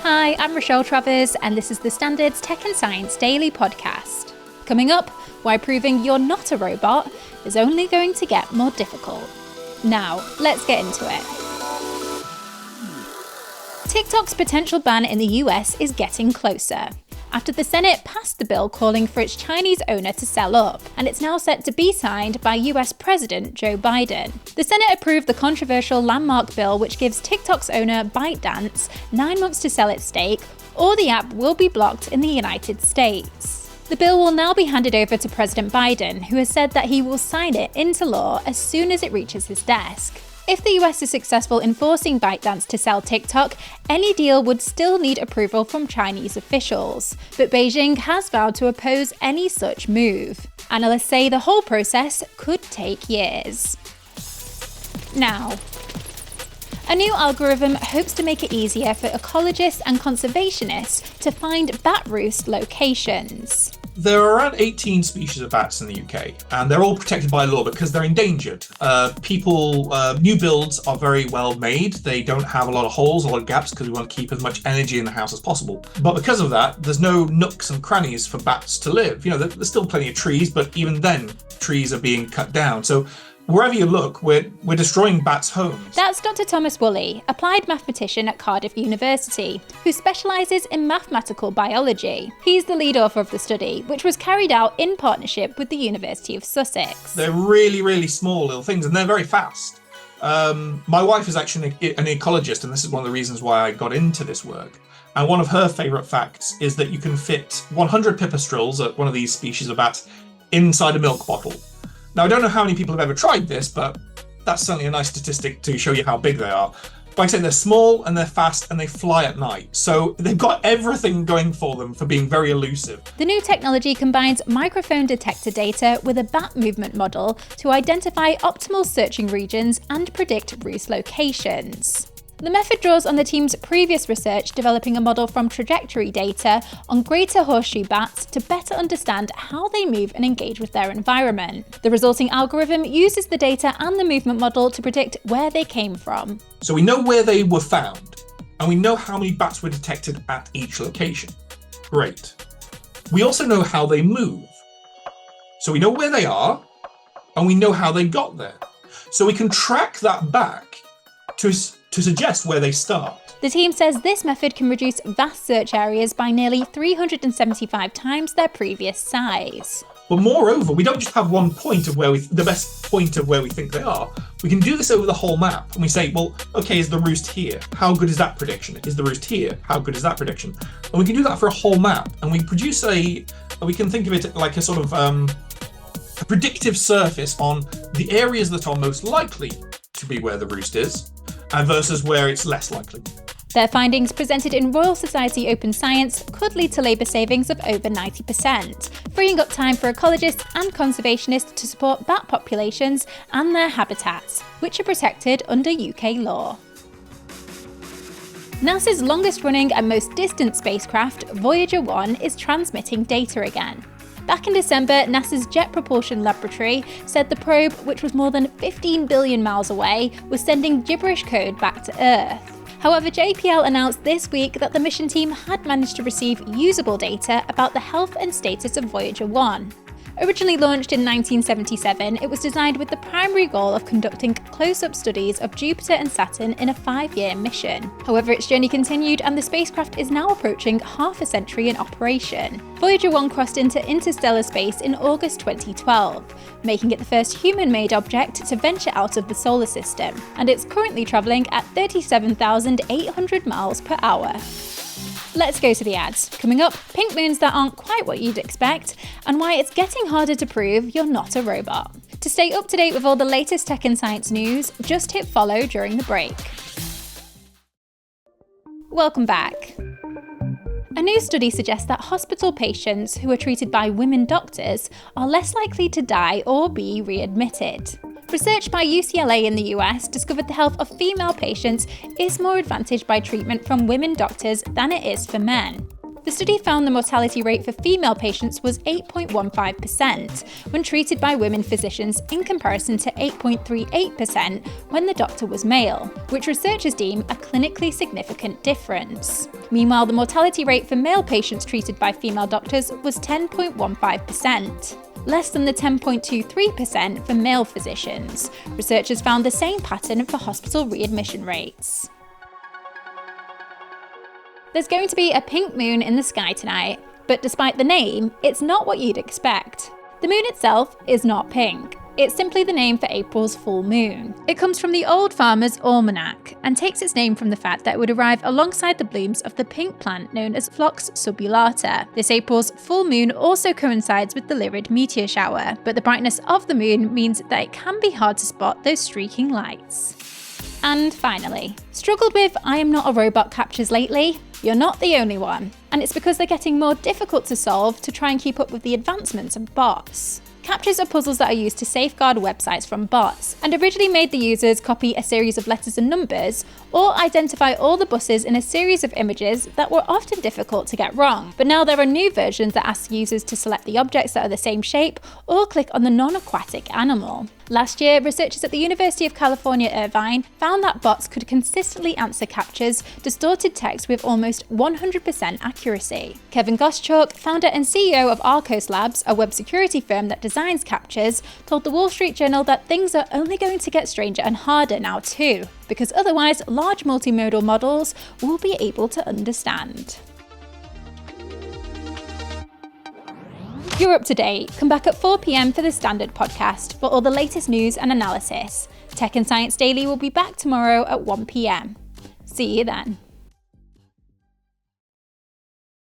Hi, I'm Rochelle Travers, and this is the Standards Tech and Science Daily Podcast. Coming up, why proving you're not a robot is only going to get more difficult. Now, let's get into it. TikTok's potential ban in the US is getting closer, after the Senate passed the bill calling for its Chinese owner to sell up, and it's now set to be signed by US President Joe Biden. The Senate approved the controversial landmark bill which gives TikTok's owner ByteDance 9 months to sell its stake, or the app will be blocked in the United States. The bill will now be handed over to President Biden, who has said that he will sign it into law as soon as it reaches his desk. If the US is successful in forcing ByteDance to sell TikTok, any deal would still need approval from Chinese officials. But Beijing has vowed to oppose any such move. Analysts say the whole process could take years. Now, a new algorithm hopes to make it easier for ecologists and conservationists to find bat roost locations. There are around 18 species of bats in the UK, and they're all protected by law because they're endangered. New builds are very well made. They don't have a lot of holes, a lot of gaps, because we want to keep as much energy in the house as possible. But because of that, there's no nooks and crannies for bats to live. There's still plenty of trees, but even then, trees are being cut down. So wherever you look, we're destroying bats' homes. That's Dr. Thomas Woolley, applied mathematician at Cardiff University, who specialises in mathematical biology. He's the lead author of the study, which was carried out in partnership with the University of Sussex. They're really, really small little things, and they're very fast. My wife is actually an ecologist, and this is one of the reasons why I got into this work. And one of her favourite facts is that you can fit 100 pipistrelles, one of these species of bats, inside a milk bottle. Now, I don't know how many people have ever tried this, but that's certainly a nice statistic to show you how big they are. Like I say, they're small and they're fast and they fly at night. So they've got everything going for them for being very elusive. The new technology combines microphone detector data with a bat movement model to identify optimal searching regions and predict roost locations. The method draws on the team's previous research developing a model from trajectory data on greater horseshoe bats to better understand how they move and engage with their environment. The resulting algorithm uses the data and the movement model to predict where they came from. So we know where they were found, and we know how many bats were detected at each location. Great. We also know how they move. So we know where they are, and we know how they got there. So we can track that back to suggest where they start. The team says this method can reduce vast search areas by nearly 375 times their previous size. But moreover, we don't just have one point of the best point of where we think they are. We can do this over the whole map, and we say, well, okay, is the roost here? How good is that prediction? Is the roost here? How good is that prediction? And we can do that for a whole map, and we produce we can think of it like a sort of a predictive surface on the areas that are most likely to be where the roost is, versus where it's less likely. Their findings, presented in Royal Society Open Science, could lead to labour savings of over 90%, freeing up time for ecologists and conservationists to support bat populations and their habitats, which are protected under UK law. NASA's longest-running and most distant spacecraft, Voyager 1, is transmitting data again. Back in December, NASA's Jet Propulsion Laboratory said the probe, which was more than 15 billion miles away, was sending gibberish code back to Earth. However, JPL announced this week that the mission team had managed to receive usable data about the health and status of Voyager 1. Originally launched in 1977, it was designed with the primary goal of conducting close-up studies of Jupiter and Saturn in a 5-year mission. However, its journey continued and the spacecraft is now approaching half a century in operation. Voyager 1 crossed into interstellar space in August 2012, making it the first human-made object to venture out of the solar system, and it's currently travelling at 37,800 miles per hour. Let's go to the ads. Coming up, pink moons that aren't quite what you'd expect, and why it's getting harder to prove you're not a robot. To stay up to date with all the latest tech and science news, just hit follow during the break. Welcome back. A new study suggests that hospital patients who are treated by women doctors are less likely to die or be readmitted. Research by UCLA in the US discovered the health of female patients is more advantaged by treatment from women doctors than it is for men. The study found the mortality rate for female patients was 8.15% when treated by women physicians in comparison to 8.38% when the doctor was male, which researchers deem a clinically significant difference. Meanwhile, the mortality rate for male patients treated by female doctors was 10.15%. Less than the 10.23% for male physicians. Researchers found the same pattern for hospital readmission rates. There's going to be a pink moon in the sky tonight, but despite the name, it's not what you'd expect. The moon itself is not pink. It's simply the name for April's full moon. It comes from the Old Farmer's Almanac and takes its name from the fact that it would arrive alongside the blooms of the pink plant known as Phlox subulata. This April's full moon also coincides with the Lyrid meteor shower, but the brightness of the moon means that it can be hard to spot those streaking lights. And finally, struggled with I am not a robot captchas lately? You're not the only one, and it's because they're getting more difficult to solve to try and keep up with the advancements of bots. Captchas are puzzles that are used to safeguard websites from bots, and originally made the users copy a series of letters and numbers, or identify all the buses in a series of images that were often difficult to get wrong. But now there are new versions that ask users to select the objects that are the same shape, or click on the non-aquatic animal. Last year, researchers at the University of California, Irvine found that bots could consistently answer captchas distorted text with almost 100% accuracy. Kevin Goschalk, founder and CEO of Arcos Labs, a web security firm that designs captchas, told the Wall Street Journal that things are only going to get stranger and harder now too, because otherwise large multimodal models will be able to understand. You're up to date. Come back at 4 p.m. for the Standard podcast for all the latest news and analysis. Tech and Science Daily will be back tomorrow at 1 p.m. See you then.